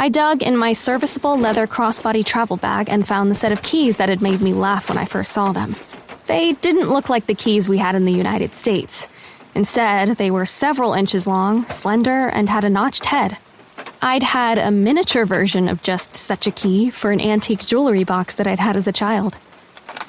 I dug in my serviceable leather crossbody travel bag and found the set of keys that had made me laugh when I first saw them. They didn't look like the keys we had in the United States. Instead, they were several inches long, slender, and had a notched head. I'd had a miniature version of just such a key for an antique jewelry box that I'd had as a child.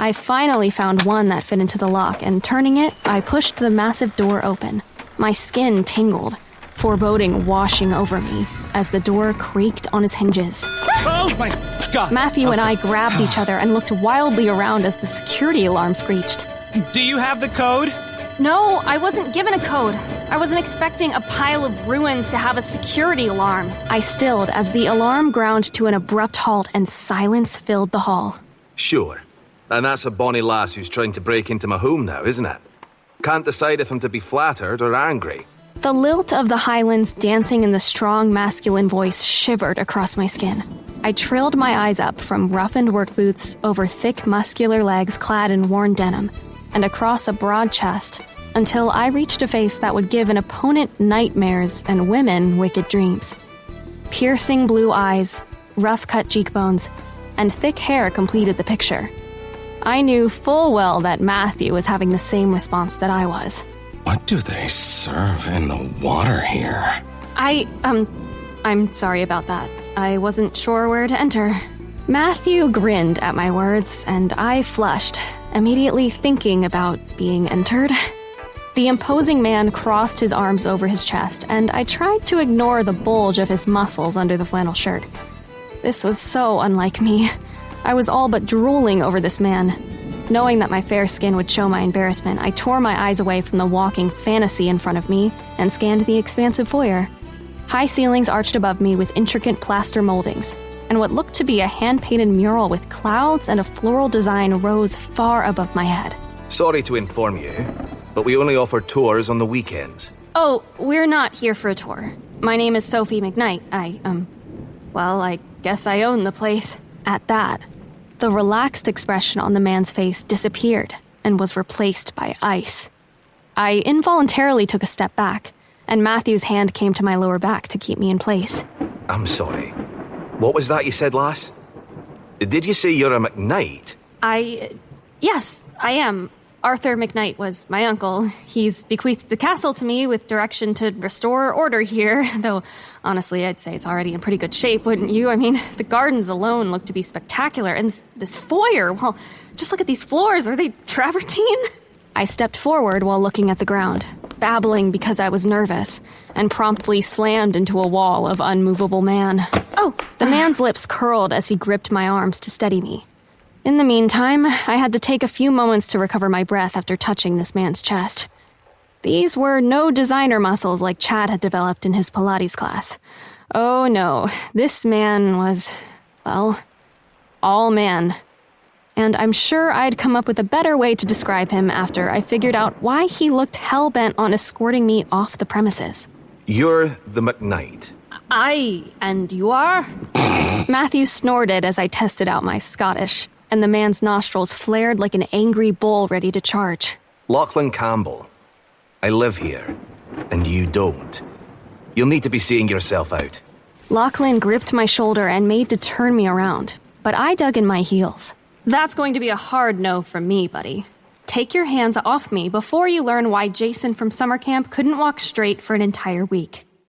I finally found one that fit into the lock, and turning it, I pushed the massive door open. My skin tingled, foreboding washing over me as the door creaked on its hinges. Oh my God! Matthew and I grabbed each other and looked wildly around as the security alarm screeched. Do you have the code? No, I wasn't given a code. I wasn't expecting a pile of ruins to have a security alarm. I stilled as the alarm ground to an abrupt halt and silence filled the hall. Sure. And that's a bonny lass who's trying to break into my home now, isn't it? Can't decide if I'm to be flattered or angry. The lilt of the Highlands dancing in the strong masculine voice shivered across my skin. I trailed my eyes up from roughened work boots over thick muscular legs clad in worn denim, and across a broad chest, until I reached a face that would give an opponent nightmares and women wicked dreams. Piercing blue eyes, rough-cut cheekbones, and thick hair completed the picture. I knew full well that Matthew was having the same response that I was. What do they serve in the water here? I'm sorry about that. I wasn't sure where to enter. Matthew grinned at my words, and I flushed, immediately thinking about being entered. The imposing man crossed his arms over his chest, and I tried to ignore the bulge of his muscles under the flannel shirt. This was so unlike me. I was all but drooling over this man. Knowing that my fair skin would show my embarrassment, I tore my eyes away from the walking fantasy in front of me and scanned the expansive foyer. High ceilings arched above me with intricate plaster moldings, and what looked to be a hand-painted mural with clouds and a floral design rose far above my head. Sorry to inform you, but we only offer tours on the weekends. Oh, we're not here for a tour. My name is Sophie MacKnight. I guess I own the place. At that, the relaxed expression on the man's face disappeared and was replaced by ice. I involuntarily took a step back, and Matthew's hand came to my lower back to keep me in place. I'm sorry. What was that you said, lass? Did you say you're a MacKnight? Yes, I am. Arthur MacKnight was my uncle. He's bequeathed the castle to me with direction to restore order here, though honestly I'd say it's already in pretty good shape, wouldn't you? I mean, the gardens alone look to be spectacular, and this foyer, well, just look at these floors. Are they travertine? I stepped forward while looking at the ground, babbling because I was nervous, and promptly slammed into a wall of unmovable man. Oh! The man's lips curled as he gripped my arms to steady me. In the meantime, I had to take a few moments to recover my breath after touching this man's chest. These were no designer muscles like Chad had developed in his Pilates class. Oh no, this man was, well, all man. And I'm sure I'd come up with a better way to describe him after I figured out why he looked hell-bent on escorting me off the premises. You're the MacKnight. Aye, and you are? Matthew snorted as I tested out my Scottish, and the man's nostrils flared like an angry bull ready to charge. Lachlan Campbell. I live here, and you don't. You'll need to be seeing yourself out. Lachlan gripped my shoulder and made to turn me around, but I dug in my heels. That's going to be a hard no from me, buddy. Take your hands off me before you learn why Jason from summer camp couldn't walk straight for an entire week.